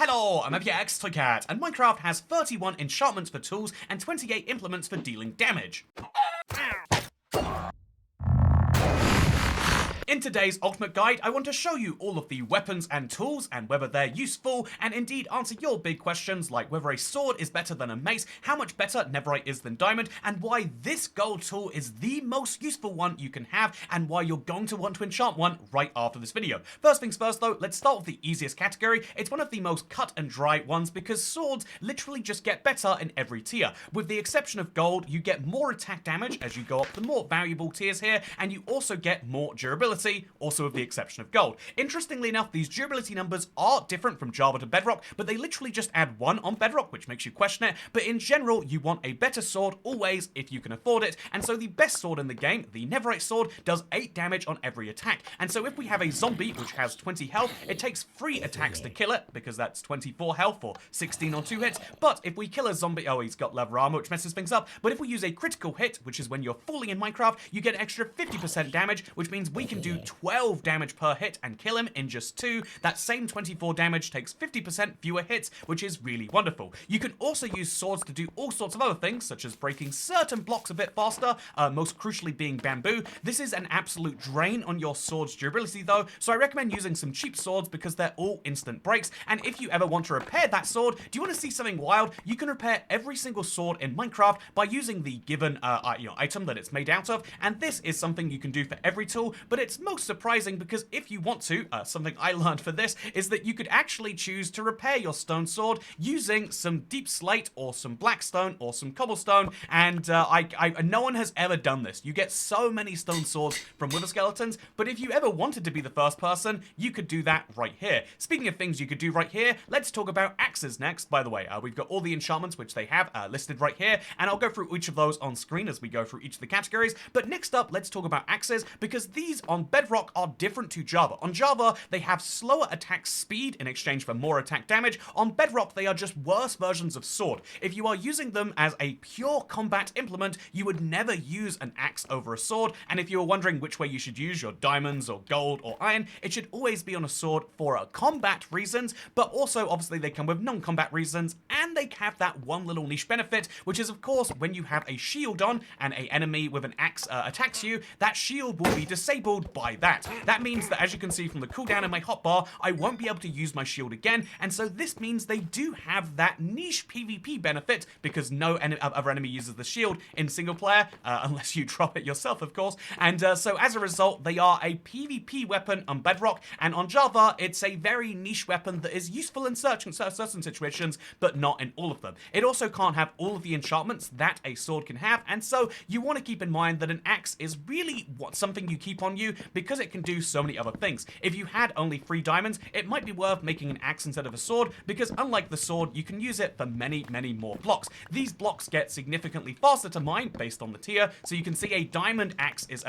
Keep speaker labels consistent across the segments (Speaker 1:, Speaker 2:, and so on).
Speaker 1: Hello, I'm Pickaxe, and Minecraft has 31 enchantments for tools and 28 implements for dealing damage. In today's ultimate guide, I want to show you all of the weapons and tools and whether they're useful, and indeed answer your big questions like whether a sword is better than a mace, how much better netherite is than diamond, and why this gold tool is the most useful one you can have, and why you're going to want to enchant one right after this video. First things first though, let's start with the easiest category. It's one of the most cut and dry ones because swords literally just get better in every tier. With the exception of gold, you get more attack damage as you go up the more valuable tiers here, and you also get more durability, also with the exception of gold. Interestingly enough, these durability numbers are different from Java to Bedrock, but they literally just add 1 on Bedrock, which makes you question it. But in general, you want a better sword always if you can afford it, and so the best sword in the game, the netherite sword, does 8 damage on every attack. And so if we have a zombie which has 20 health, it takes 3 attacks to kill it, because that's 24 health or 16 on 2 hits. But if we kill a zombie, oh, he's got leather armor, which messes things up. But if we use a critical hit, which is when you're falling in Minecraft, you get an extra 50% damage, which means we can do 12 damage per hit and kill him in just 2. That same 24 damage takes 50% fewer hits, which is really wonderful. You can also use swords to do all sorts of other things, such as breaking certain blocks a bit faster, most crucially being bamboo. This is an absolute drain on your sword's durability though, so I recommend using some cheap swords because they're all instant breaks. And if you ever want to repair that sword, do you want to see something wild? You can repair every single sword in Minecraft by using the given item that it's made out of, and this is something you can do for every tool, but it's most surprising because if you want to, something I learned for this is that you could actually choose to repair your stone sword using some deep slate or some blackstone or some cobblestone, and no one has ever done this. You get so many stone swords from wither skeletons, but if you ever wanted to be the first person, you could do that right here. Speaking of things you could do right here, let's talk about axes next. By the way, we've got all the enchantments which they have listed right here, and I'll go through each of those on screen as we go through each of the categories. But next up, let's talk about axes, because these on Bedrock are different to Java. On Java, they have slower attack speed in exchange for more attack damage. On Bedrock, they are just worse versions of sword. If you are using them as a pure combat implement, you would never use an axe over a sword, and if you were wondering which way you should use your diamonds or gold or iron, it should always be on a sword for combat reasons, but also obviously they come with non-combat reasons, and they have that one little niche benefit, which is of course when you have a shield on and an enemy with an axe attacks you, that shield will be disabled by that. That means that, as you can see from the cooldown in my hotbar, I won't be able to use my shield again, and so this means they do have that niche PvP benefit because no other enemy uses the shield in single player, unless you drop it yourself, of course, and so as a result, they are a PvP weapon on Bedrock, and on Java, it's a very niche weapon that is useful in certain situations, but not in all of them. It also can't have all of the enchantments that a sword can have, and so you want to keep in mind that an axe is really something you keep on you because it can do so many other things. If you had only 3 diamonds, it might be worth making an axe instead of a sword, because unlike the sword, you can use it for many more blocks. These blocks get significantly faster to mine based on the tier, so you can see a diamond axe is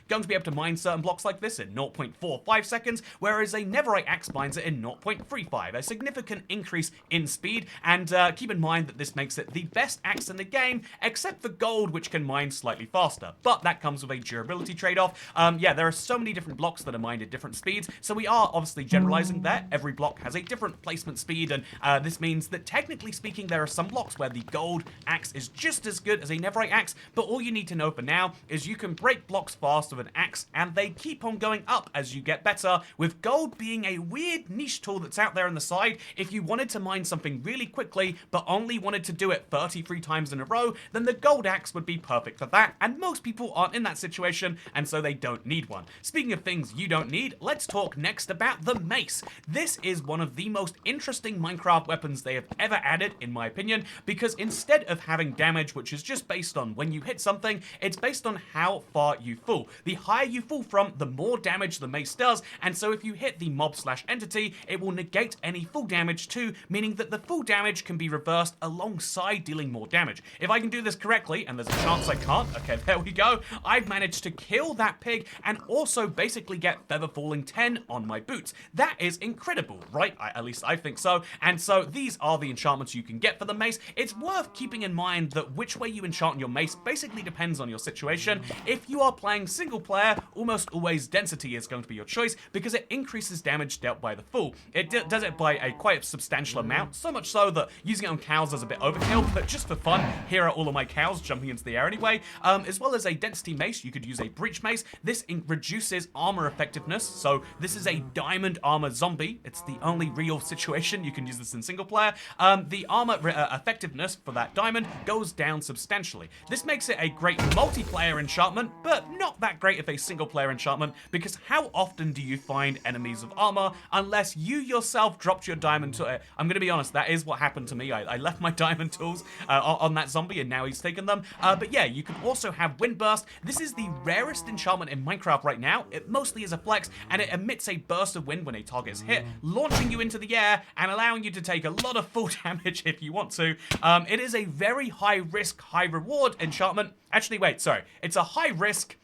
Speaker 1: going to be able to mine certain blocks like this in 0.45 seconds, whereas a netherite axe mines it in 0.35, a significant increase in speed, and keep in mind that this makes it the best axe in the game, except for gold, which can mine slightly faster, but that comes with a durability trade-off. Yeah, there are so many different blocks that are mined at different speeds, so we are obviously generalizing there. Every block has a different placement speed, and this means that technically speaking, there are some blocks where the gold axe is just as good as a netherite axe, but all you need to know for now is you can break blocks fast with an axe, and they keep on going up as you get better, with gold being a weird niche tool that's out there on the side. If you wanted to mine something really quickly, but only wanted to do it 33 times in a row, then the gold axe would be perfect for that, and most people aren't in that situation, and so they don't need one. Speaking of things you don't need, let's talk next about the mace. This is one of the most interesting Minecraft weapons they have ever added, in my opinion, because instead of having damage which is just based on when you hit something, it's based on how far you fall. The higher you fall from, the more damage the mace does, and so if you hit the mob/entity, it will negate any full damage too, meaning that the full damage can be reversed alongside dealing more damage. If I can do this correctly, and there's a chance I can't, okay, there we go, I've managed to kill that that pig, and also basically get feather falling 10 on my boots. That is incredible, right? At least I think so. And so these are the enchantments you can get for the mace. It's worth keeping in mind that which way you enchant your mace basically depends on your situation. If you are playing single player, almost always density is going to be your choice because it increases damage dealt by the fool. It does it by a quite substantial amount, so much so that using it on cows is a bit overkill, but just for fun, here are all of my cows jumping into the air anyway. As well as a density mace, you could use a breach mace. This reduces armor effectiveness, so this is a diamond armor zombie. It's the only real situation you can use this in single player. The armor effectiveness for that diamond goes down substantially. This makes it a great multiplayer enchantment, but not that great of a single player enchantment, because how often do you find enemies of armor unless you yourself dropped your diamond tool? I'm gonna be honest, that is what happened to me. I left my diamond tools on that zombie and now he's taken them. But yeah, you can also have wind burst. This is the rarest enchantment in Minecraft right now. It mostly is a flex and it emits a burst of wind when a target is hit, launching you into the air and allowing you to take a lot of full damage if you want to. It is a very high risk, high reward enchantment. Actually, wait, sorry. It's a high risk,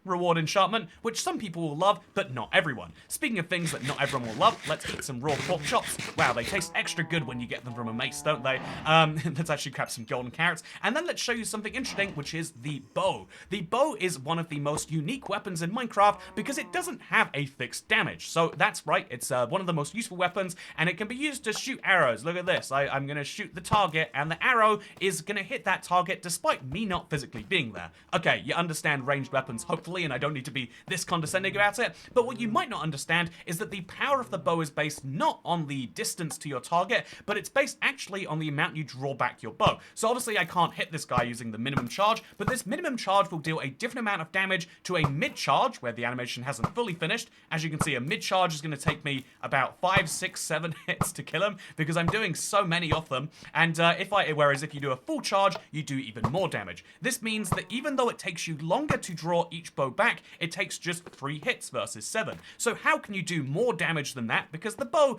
Speaker 1: reward enchantment, which some people will love, but not everyone. Speaking of things that not everyone will love, let's eat some raw pork chops. Wow, they taste extra good when you get them from a mace, don't they? Let's actually grab some golden carrots, and then let's show you something interesting, which is the bow. The bow is one of the most unique weapons in Minecraft because it doesn't have a fixed damage. So that's right, it's one of the most useful weapons, and it can be used to shoot arrows. Look at this, I'm gonna shoot the target, and the arrow is gonna hit that target despite me not physically being there. Okay, you understand ranged weapons, hopefully, and I don't need to be this condescending about it, but what you might not understand is that the power of the bow is based not on the distance to your target, but it's based actually on the amount you draw back your bow. So obviously I can't hit this guy using the minimum charge, but this minimum charge will deal a different amount of damage to a mid-charge, where the animation hasn't fully finished. As you can see, a mid-charge is going to take me about 5, 6, 7 hits to kill him, because I'm doing so many of them, and whereas if you do a full charge, you do even more damage. This means that even though it takes you longer to draw each bow back, it takes just 3 hits versus 7. So how can you do more damage than that? Because the bow,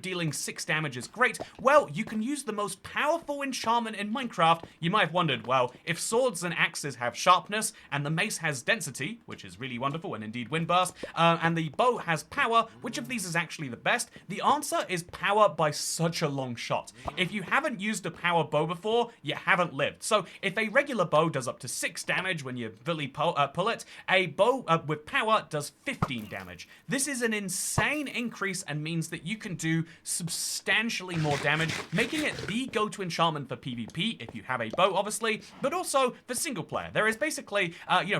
Speaker 1: dealing 6 damage is great. Well, you can use the most powerful enchantment in Minecraft. You might have wondered, well, if swords and axes have sharpness, and the mace has density, which is really wonderful, and indeed wind burst, and the bow has power, which of these is actually the best? The answer is power by such a long shot. If you haven't used a power bow before, you haven't lived. So if a regular bow does up to 6 damage when you fully pull it, a bow with power does 15 damage. This is an insane increase and means that you can do substantially more damage, making it the go-to enchantment for PvP if you have a bow, obviously, but also for single player. There is basically,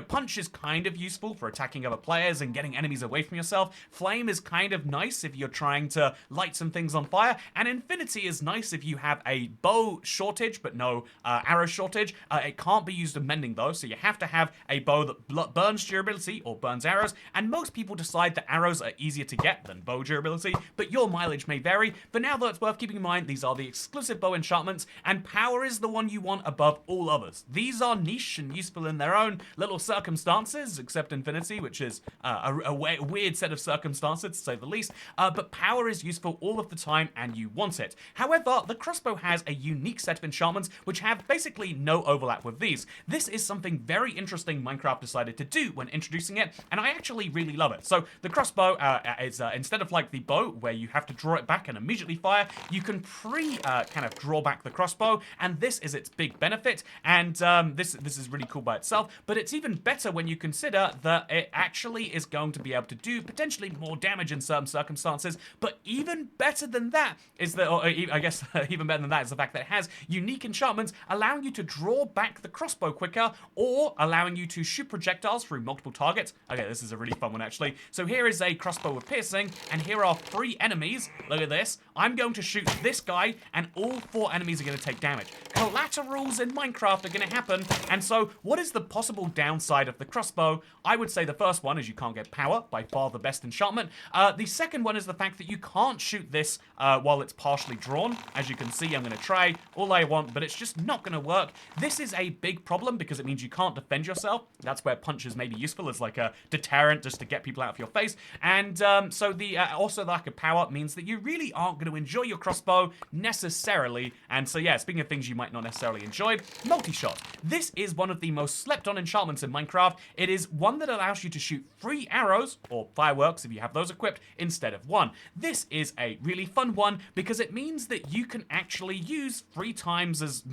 Speaker 1: punch is kind of useful for attacking other players and getting enemies away from yourself. Flame is kind of nice if you're trying to light some things on fire, and infinity is nice if you have a bow shortage but no arrow shortage. It can't be used in mending though, so you have to have a bow that burns durability or burns arrows, and most people decide that arrows are easier to get than bow durability, but your mileage may vary. For now though, it's worth keeping in mind these are the exclusive bow enchantments, and power is the one you want above all others. These are niche and useful in their own little circumstances, except infinity, which is a weird set of circumstances to say the least, but power is useful all of the time and you want it. However, the crossbow has a unique set of enchantments which have basically no overlap with these. This is something very interesting Minecraft decided to do when introducing it, and I actually really love it. So the crossbow is instead of like the bow where you have to draw it back and immediately fire, you can kind of draw back the crossbow, and this is its big benefit. And this is really cool by itself, but it's even better when you consider that it actually is going to be able to do potentially more damage in certain circumstances. But even better than that is that, or I guess even better than that is the fact that it has unique enchantments allowing you to draw back the crossbow quicker, or allowing you to shoot projectiles through multiple targets. Okay, this is a really fun one actually. So here is a crossbow with piercing, and here are 3 enemies. Look at this. I'm going to shoot this guy, and all 4 enemies are going to take damage. Collaterals in Minecraft are going to happen, and so what is the possible downside of the crossbow? I would say the first one is you can't get power, by far the best enchantment. The second one is the fact that you can't shoot this while it's partially drawn. As you can see, I'm going to try all I want, but it's just not going to work. This is a big problem because it means you can't defend yourself. That's where punches may be useful as like a deterrent just to get people out of your face. And so also the lack of power means that you really aren't going to enjoy your crossbow necessarily. And so yeah, speaking of things you might might not necessarily enjoy. Multi-shot. This is one of the most slept on enchantments in Minecraft. It is one that allows you to shoot 3 arrows, or fireworks if you have those equipped, instead of 1. This is a really fun one because it means that you can actually use 3 times as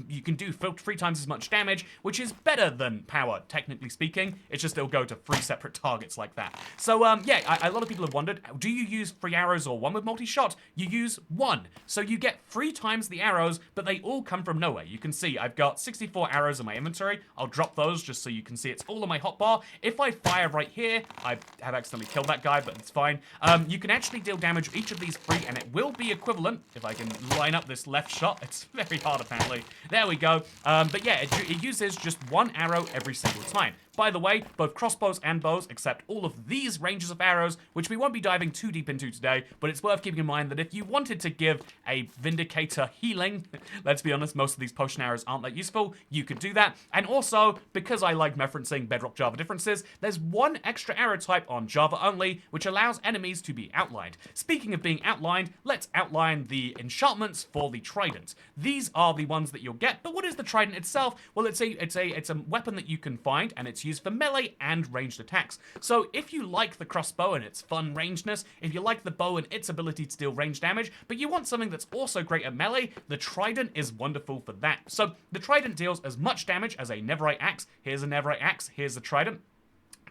Speaker 1: much damage, which is better than power, technically speaking. It's just it'll go to 3 separate targets like that. So yeah, a lot of people have wondered, do you use 3 arrows or 1 with multi-shot? You use 1. So you get 3 times the arrows, but they all come from nowhere. You can see I've got 64 arrows in my inventory. I'll drop those just so you can see it's all on my hotbar. If I fire right here, I have accidentally killed that guy, but it's fine. You can actually deal damage with each of these 3, and it will be equivalent, if I can line up this left shot. It's very hard, apparently. There we go. But yeah, it uses just 1 arrow every single time. By the way, both crossbows and bows accept all of these ranges of arrows, which we won't be diving too deep into today, but it's worth keeping in mind that if you wanted to give a Vindicator healing, let's be honest, most of these potion arrows aren't that useful, you could do that. And also, because I like referencing Bedrock Java differences, there's 1 extra arrow type on Java only, which allows enemies to be outlined. Speaking of being outlined, let's outline the enchantments for the Trident. These are the ones that you'll get, but what is the Trident itself? Well, it's a weapon that you can find, and it's used for melee and ranged attacks. So if you like the crossbow and its fun rangedness, if you like the bow and its ability to deal range damage, but you want something that's also great at melee, the Trident is wonderful for that. So the Trident deals as much damage as a Netherite axe. Here's a Netherite axe, here's the Trident.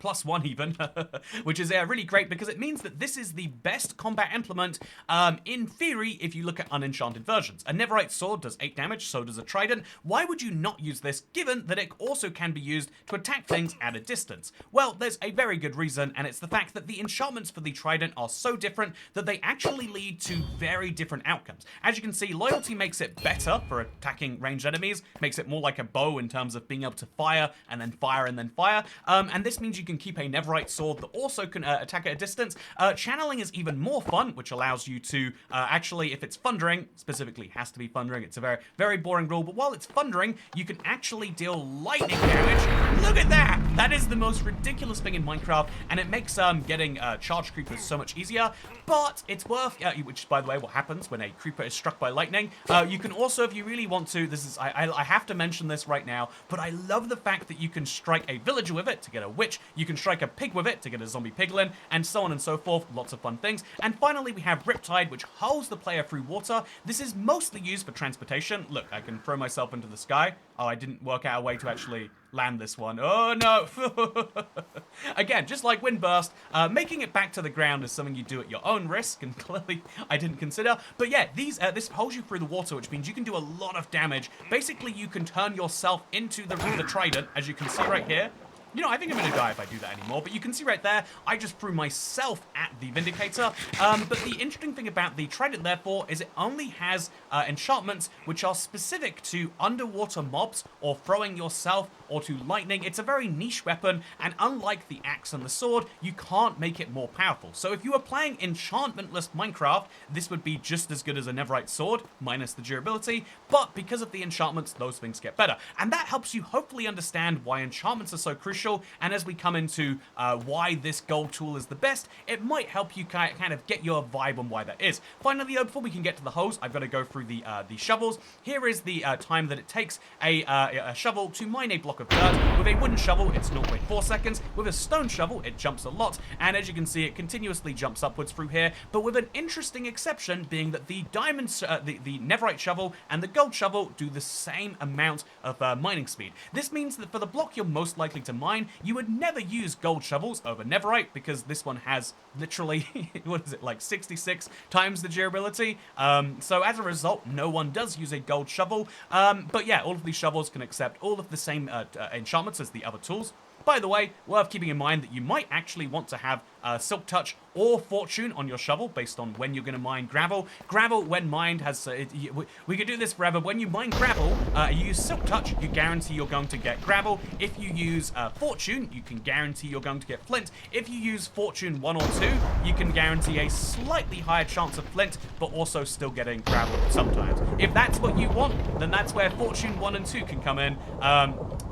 Speaker 1: +1 even, which is really great because it means that this is the best combat implement, in theory, if you look at unenchanted versions. A Netherite sword does 8 damage, so does a Trident. Why would you not use this, given that it also can be used to attack things at a distance? Well, there's a very good reason, and it's the fact that the enchantments for the Trident are so different that they actually lead to very different outcomes. As you can see, loyalty makes it better for attacking ranged enemies, makes it more like a bow in terms of being able to fire and then fire and then fire, and this means you can keep a Netherite sword that also can attack at a distance. Channeling is even more fun, which allows you to actually, if it's thundering, specifically has to be thundering, it's a very, very boring rule, but while it's thundering, you can actually deal lightning damage. Look at that! That is the most ridiculous thing in Minecraft, and it makes getting charge creepers so much easier, but it's worth, which is, by the way, what happens when a creeper is struck by lightning. You can also, if you really want to, this is, I have to mention this right now, but I love the fact that you can strike a villager with it to get a witch, you can strike a pig with it to get a zombie piglin, and so on and so forth. Lots of fun things. And finally, we have Riptide, which hurls the player through water. This is mostly used for transportation. Look, I can throw myself into the sky. Oh, I didn't work out a way to actually land this one. Oh, no. Again, just like Windburst, making it back to the ground is something you do at your own risk, and clearly I didn't consider. But yeah, this holds you through the water, which means you can do a lot of damage. Basically, you can turn yourself into the Trident, as you can see right here. You know, I think I'm going to die if I do that anymore, but you can see right there, I just threw myself at the Vindicator. But the interesting thing about the Trident, therefore, is it only has enchantments which are specific to underwater mobs, or throwing yourself, or to lightning. It's a very niche weapon, and unlike the axe and the sword, you can't make it more powerful. So if you were playing enchantmentless Minecraft, this would be just as good as a Netherite sword, minus the durability, but because of the enchantments, those things get better. And that helps you hopefully understand why enchantments are so crucial. And as we come into why this gold tool is the best, it might help you kind of get your vibe on why that is. Finally, though, before we can get to the hose, I've got to go through the shovels. Here is the time that it takes a shovel to mine a block of dirt. With a wooden shovel, it's 0.4 seconds. With a stone shovel, it jumps a lot. And as you can see, it continuously jumps upwards through here, but with an interesting exception being that the the Netherite shovel and the gold shovel do the same amount of mining speed. This means that for the block you're most likely to mine, you would never use gold shovels over Netherite, because this one has literally, what is it, like 66 times the durability. So as a result, no one does use a gold shovel. But yeah, all of these shovels can accept all of the same enchantments as the other tools. By the way, worth keeping in mind that you might actually want to have Silk Touch or Fortune on your shovel based on when you're going to mine gravel. Gravel, when mined, has... we could do this forever. When you mine gravel, you use Silk Touch, you guarantee you're going to get gravel. If you use Fortune, you can guarantee you're going to get flint. If you use Fortune 1 or 2, you can guarantee a slightly higher chance of flint, but also still getting gravel sometimes. If that's what you want, then that's where Fortune 1 and 2 can come in.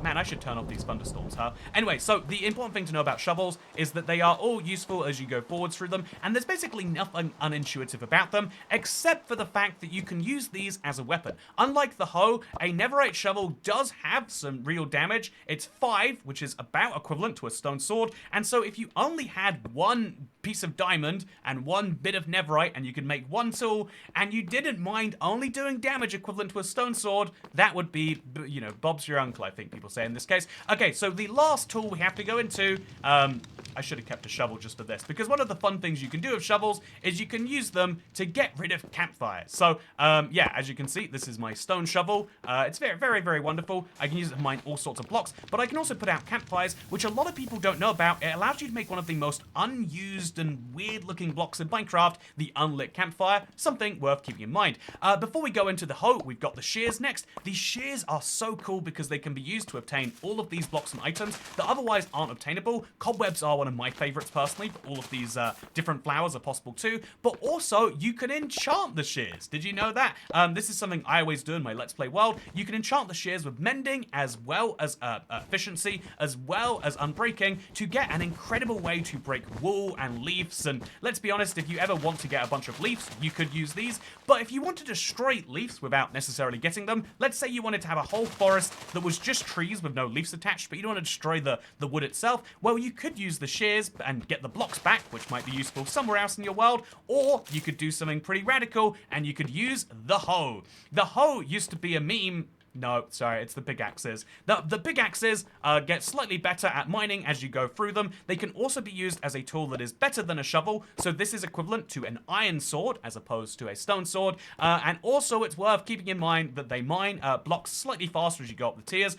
Speaker 1: Man, I should turn off these thunderstorms, huh? Anyway, so the important thing to know about shovels is that they are all useful as you go forwards through them, and there's basically nothing unintuitive about them, except for the fact that you can use these as a weapon. Unlike the hoe, a netherite shovel does have some real damage. It's 5, which is about equivalent to a stone sword, and so if you only had one piece of diamond and one bit of netherite, and you could make one tool, and you didn't mind only doing damage equivalent to a stone sword, that would be, you know, Bob's your uncle, I think people say in this case. Okay, so the last tool we have to go into, I should have kept a shovel just for this, because one of the fun things you can do with shovels is you can use them to get rid of campfires. So, yeah, as you can see, this is my stone shovel. It's very, very, very wonderful. I can use it to mine all sorts of blocks, but I can also put out campfires, which a lot of people don't know about. It allows you to make one of the most unused and weird-looking blocks in Minecraft, the unlit campfire, something worth keeping in mind. Before we go into the hoe, we've got the shears next. These shears are so cool because they can be used to obtain all of these blocks and items that otherwise aren't obtainable. Cobwebs are one of my favorites personally, but all of these different flowers are possible too. But also, you can enchant the shears. Did you know that? This is something I always do in my Let's Play world. You can enchant the shears with mending, as well as efficiency, as well as unbreaking, to get an incredible way to break wool and leaves. And let's be honest, if you ever want to get a bunch of leaves, you could use these. But if you want to destroy leaves without necessarily getting them, let's say you wanted to have a whole forest that was just trees with no leaves attached, but you don't want to destroy the wood itself, well, you could use the shears and get the blocks back, which might be useful somewhere else in your world, or you could do something pretty radical, and you could use the hoe. The hoe used to be a meme. No, sorry, it's the pickaxes. The pickaxes get slightly better at mining as you go through them. They can also be used as a tool that is better than a shovel, so this is equivalent to an iron sword as opposed to a stone sword. And also, it's worth keeping in mind that they mine blocks slightly faster as you go up the tiers,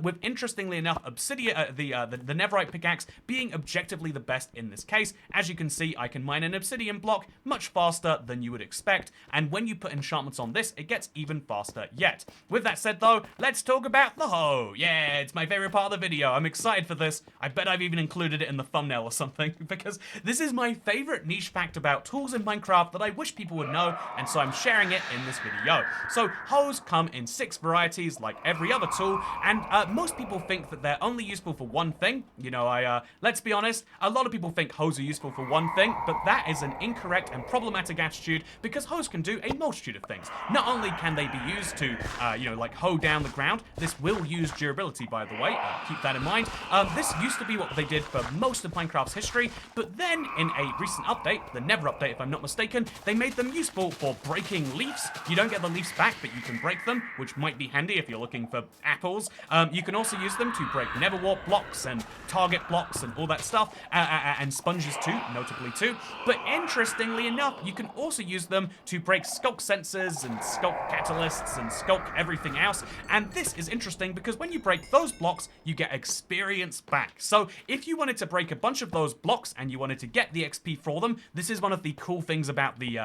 Speaker 1: with, interestingly enough, obsidian, the netherite pickaxe being objectively the best in this case. As you can see, I can mine an obsidian block much faster than you would expect, and when you put enchantments on this, it gets even faster yet. With that said, though, let's talk about the hoe. Yeah, it's my favorite part of the video. I'm excited for this. I bet I've even included it in the thumbnail or something, because this is my favorite niche fact about tools in Minecraft that I wish people would know, and so I'm sharing it in this video. So, hoes come in 6 varieties, like every other tool, and most people think that they're only useful for one thing. You know, let's be honest, a lot of people think hoes are useful for one thing, but that is an incorrect and problematic attitude, because hoes can do a multitude of things. Not only can they be used to, you know, like hoe down the ground. This will use durability, by the way. Keep that in mind. This used to be what they did for most of Minecraft's history, but then in a recent update, the Never update if I'm not mistaken, they made them useful for breaking leaves. You don't get the leaves back, but you can break them, which might be handy if you're looking for apples. You can also use them to break nether warp blocks and target blocks and all that stuff, and sponges too, notably too. But interestingly enough, you can also use them to break sculk sensors and sculk catalysts and sculk everything else. And this is interesting because when you break those blocks, you get experience back. So if you wanted to break a bunch of those blocks and you wanted to get the XP for them, this is one of the cool things about the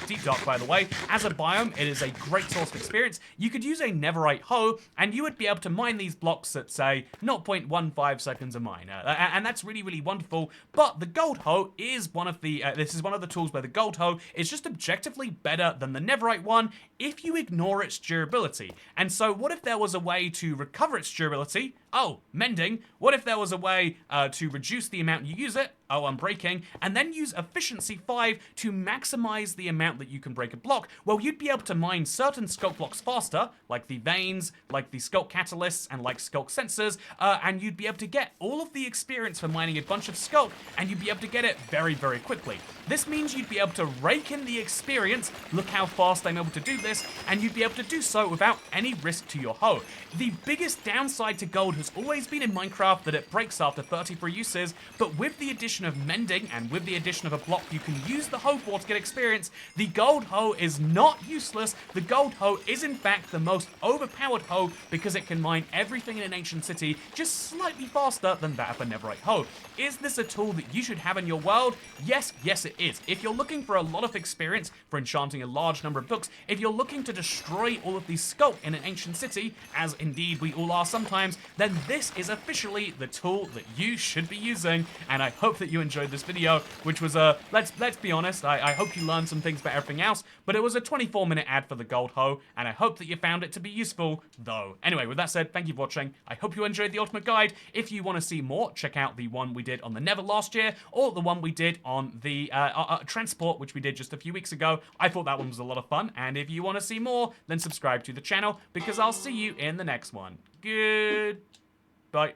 Speaker 1: Deep Dark, by the way. As a biome, it is a great source of experience. You could use a netherite hoe, and you would be able to mine these blocks at, say, 0.15 seconds a mine. And that's really, really wonderful. But the gold hoe is one of the, this is one of the tools where the gold hoe is just objectively better than the netherite one if you ignore its durability. And so what if there was a way to recover its durability? Oh, mending. What if there was a way to reduce the amount you use it? Oh, unbreaking. And then use efficiency 5 to maximize the amount that you can break a block. Well, you'd be able to mine certain sculk blocks faster, like the veins, like the sculk catalysts, and like sculk sensors, and you'd be able to get all of the experience for mining a bunch of sculk, and you'd be able to get it very, very quickly. This means you'd be able to rake in the experience, look how fast I'm able to do this, and you'd be able to do so without any risk to your hoe. The biggest downside to gold has always been in Minecraft that it breaks after 33 uses, but with the addition of mending and with the addition of a block you can use the hoe for to get experience, the gold hoe is not useless. The gold hoe is in fact the most overpowered hoe because it can mine everything in an ancient city just slightly faster than that of a netherite hoe. Is this a tool that you should have in your world? Yes, yes it is. If you're looking for a lot of experience for enchanting a large number of books, if you're looking to destroy all of these sculk in an ancient city, as indeed we all are sometimes, then then this is officially the tool that you should be using. And I hope that you enjoyed this video, which was let's be honest, I hope you learned some things about everything else, but it was a 24-minute ad for the gold hoe, and I hope that you found it to be useful, though. Anyway, with that said, thank you for watching. I hope you enjoyed the ultimate guide. If you want to see more, check out the one we did on the Nether last year, or the one we did on the transport, which we did just a few weeks ago. I thought that one was a lot of fun, and if you want to see more, then subscribe to the channel, because I'll see you in the next one. Goodbye.